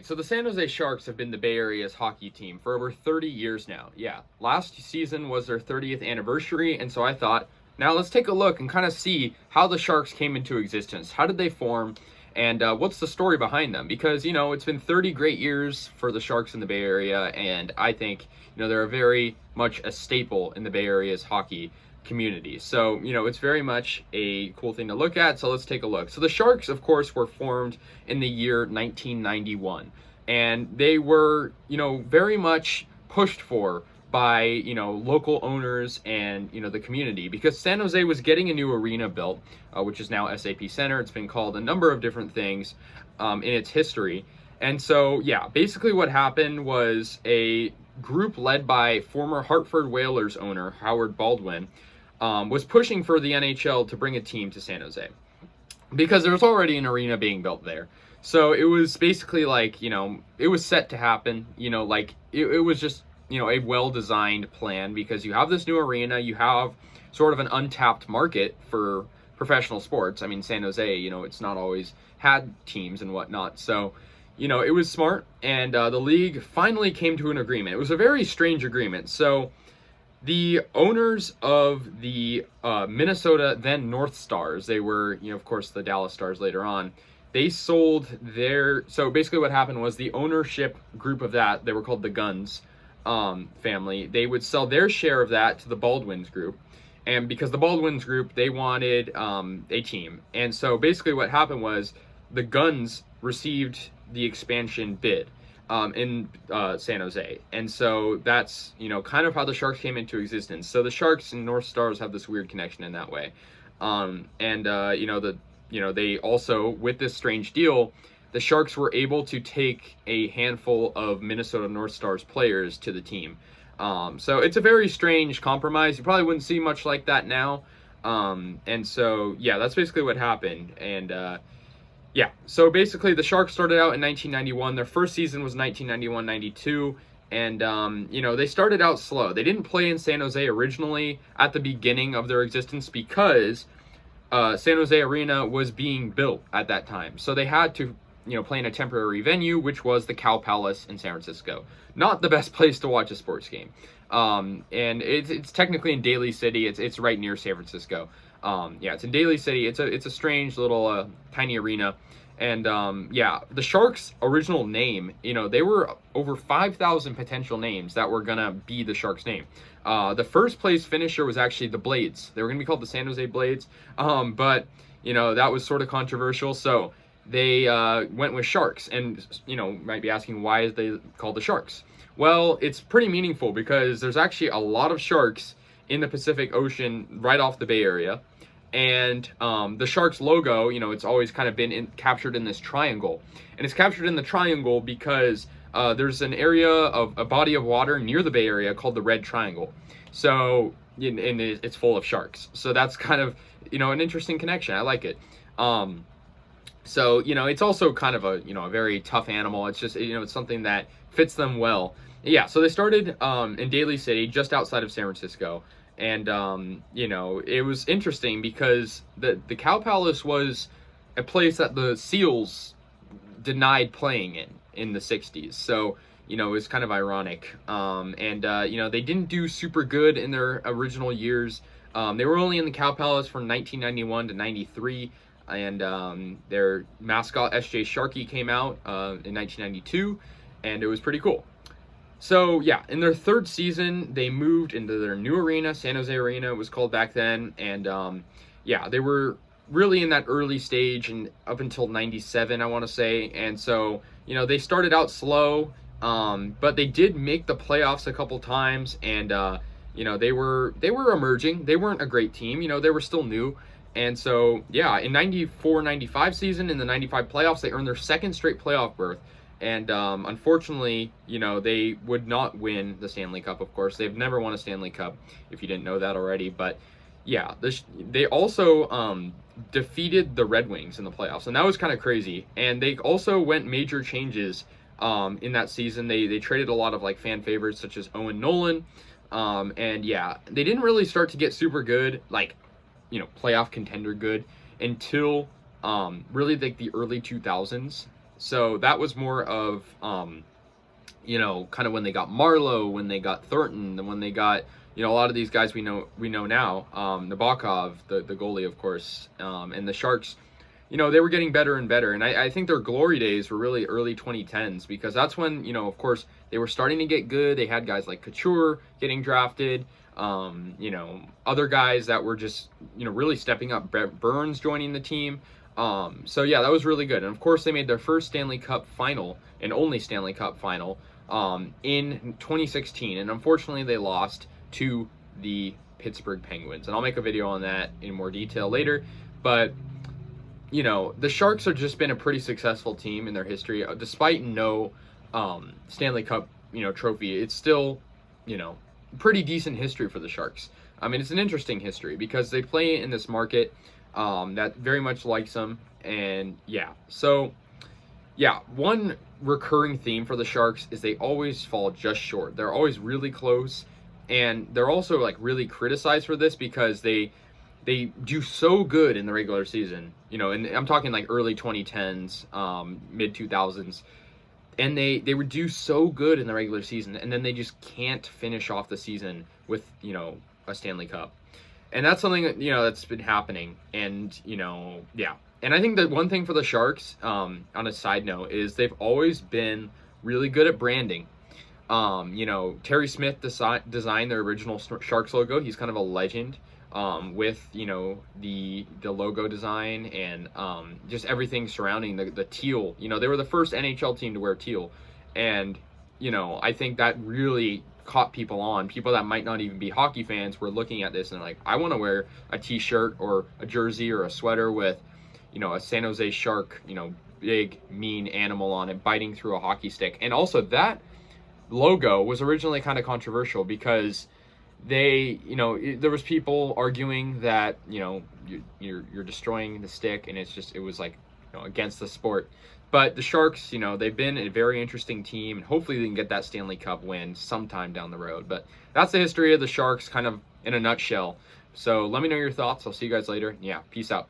right, so the San Jose Sharks have been the Bay Area's hockey team for over 30 years now. Yeah, last season was their 30th anniversary, and so I thought, now let's take a look and kind of see how the Sharks came into existence. How did they form, and what's the story behind them? Because, it's been 30 great years for the Sharks in the Bay Area, and I think, they're very much a staple in the Bay Area's hockey community. So, it's very much a cool thing to look at. So let's take a look. So the Sharks, of course, were formed in the year 1991, and they were, very much pushed for by, local owners and, the community, because San Jose was getting a new arena built, which is now SAP Center. It's been called a number of different things in its history. And so, yeah, basically what happened was a group led by former Hartford Whalers owner Howard Baldwin was pushing for the NHL to bring a team to San Jose, because there was already an arena being built there. So it was basically like, it was set to happen, it was just, a well-designed plan, because you have this new arena, you have sort of an untapped market for professional sports. I mean, San Jose, it's not always had teams and whatnot. So, it was smart, and the league finally came to an agreement. It was a very strange agreement. So the owners of the Minnesota, then North Stars, they were, of course, the Dallas Stars later on, they sold so basically what happened was the ownership group of that, they were called the Guns family, they would sell their share of that to the Baldwins group. And because the Baldwins group, they wanted a team. And so basically what happened was the Guns received the expansion bid in San Jose. And so that's, kind of how the Sharks came into existence. So the Sharks and North Stars have this weird connection in that way. They also, with this strange deal, the Sharks were able to take a handful of Minnesota North Stars players to the team. So it's a very strange compromise. You probably wouldn't see much like that now. And so, yeah, that's basically what happened. And, yeah, so basically the Sharks started out in 1991. Their first season was 1991-92, and, they started out slow. They didn't play in San Jose originally at the beginning of their existence, because San Jose Arena was being built at that time. So they had to, play in a temporary venue, which was the Cow Palace in San Francisco. Not the best place to watch a sports game. And it's technically in Daly City. It's right near San Francisco. It's in Daly City. It's a strange little tiny arena. And the Sharks' original name, they were over 5,000 potential names that were gonna be the Sharks' name. The first place finisher was actually the Blades. They were gonna be called the San Jose Blades, but that was sort of controversial. So they went with Sharks, and might be asking, why is they called the Sharks? Well, it's pretty meaningful, because there's actually a lot of sharks in the Pacific Ocean right off the Bay Area. And the Sharks logo, it's always kind of been captured in this triangle. And it's captured in the triangle because there's an area of a body of water near the Bay Area called the Red Triangle. So, and it's full of sharks. So that's kind of, an interesting connection. I like it. So, it's also kind of a very tough animal. It's just, it's something that fits them well. Yeah, so they started in Daly City, just outside of San Francisco. And, it was interesting because the Cow Palace was a place that the Seals denied playing in the 60s. So, it was kind of ironic. They didn't do super good in their original years. They were only in the Cow Palace from 1991 to 93. And their mascot, SJ Sharkey, came out in 1992. And it was pretty cool. So, yeah, in their third season, they moved into their new arena. San Jose Arena, it was called back then. And, they were really in that early stage and up until 97, I want to say. And so, they started out slow, but they did make the playoffs a couple times. And, they were emerging. They weren't a great team. They were still new. And so, yeah, in 94-95 season, in the 95 playoffs, they earned their second straight playoff berth. And unfortunately, they would not win the Stanley Cup, of course. They've never won a Stanley Cup, if you didn't know that already. But, yeah, they also defeated the Red Wings in the playoffs, and that was kind of crazy. And they also went major changes in that season. They traded a lot of, fan favorites, such as Owen Nolan. They didn't really start to get super good, playoff contender good, until really, the early 2000s. So that was more of, kind of when they got Marlowe, when they got Thornton, and when they got, a lot of these guys we know now, Nabokov, the goalie, of course, and the Sharks, they were getting better and better. And I think their glory days were really early 2010s, because that's when, of course, they were starting to get good. They had guys like Couture getting drafted, other guys that were just, really stepping up. Brett Burns joining the team. So yeah, that was really good. And of course, they made their first Stanley Cup final, and only Stanley Cup final, in 2016. And unfortunately, they lost to the Pittsburgh Penguins. And I'll make a video on that in more detail later. But the Sharks have just been a pretty successful team in their history, despite no Stanley Cup, trophy. It's still, pretty decent history for the Sharks. I mean, it's an interesting history because they play in this market that very much likes them. And yeah, so yeah, one recurring theme for the Sharks is they always fall just short. They're always really close, and they're also like really criticized for this because they do so good in the regular season, and I'm talking like early 2010s, mid 2000s, and they would do so good in the regular season, and then they just can't finish off the season with, a Stanley Cup. And that's something that, that's been happening. And, yeah. And I think that one thing for the Sharks, on a side note, is they've always been really good at branding. Terry Smith designed their original Sharks logo. He's kind of a legend. With the logo design and just everything surrounding the teal. They were the first NHL team to wear teal, and I think that really caught people that might not even be hockey fans were looking at this and like, I want to wear a t-shirt or a jersey or a sweater with a San Jose Shark, big mean animal on it biting through a hockey stick. And also that logo was originally kind of controversial because there was people arguing that you're destroying the stick, and it was like against the sport. But the Sharks, they've been a very interesting team, and hopefully they can get that Stanley Cup win sometime down the road. But that's the history of the Sharks kind of in a nutshell. So let me know your thoughts. I'll see you guys later. Yeah, peace out.